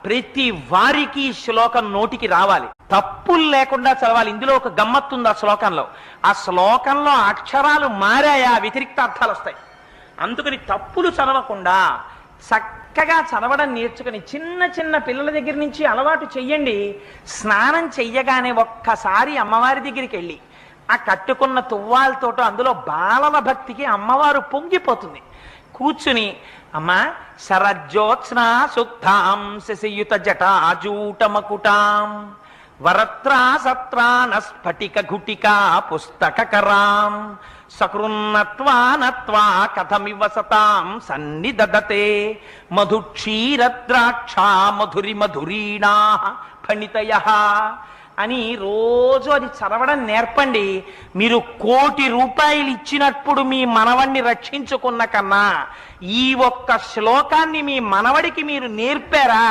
ప్రతి వారికి శ్లోకం నోటికి రావాలి, తప్పులు లేకుండా చదవాలి. ఇందులో ఒక గమ్మత్తుంది ఆ శ్లోకంలో. ఆ శ్లోకంలో అక్షరాలు మారాయా వ్యతిరిక్త అర్థాలు వస్తాయి. అందుకని తప్పులు చదవకుండా చక్కగా చదవడం నేర్చుకుని చిన్న చిన్న పిల్లల దగ్గర నుంచి అలవాటు చెయ్యండి. స్నానం చెయ్యగానే ఒక్కసారి అమ్మవారి దగ్గరికి వెళ్ళి ఆ కట్టుకున్న తువ్వాలతోటో అందులో బాలల భక్తికి అమ్మవారు పొంగిపోతుంది. కూర్చుని అమ్మా శరజ్యోత్స్నా సుక్తాం శశియుత జటాజూటమకుటాం వరత్రా సత్రాన స్ఫటిక ఘుటికా పుస్తకరాం సకృన్నత్వా నత్వా కథమివ సతాం సన్నిదదతే మధుక్షీరద్రాక్షా మధురి మధురీణా ఫణితయః అని రోజు అది చదవడం నేర్పండి. మీరు 1,00,00,000 రూపాయలు ఇచ్చినప్పుడు మీ మనవణ్ణి రక్షించుకున్న కన్నా ఈ ఒక్క శ్లోకాన్ని మీ మనవడికి మీరు నేర్పారా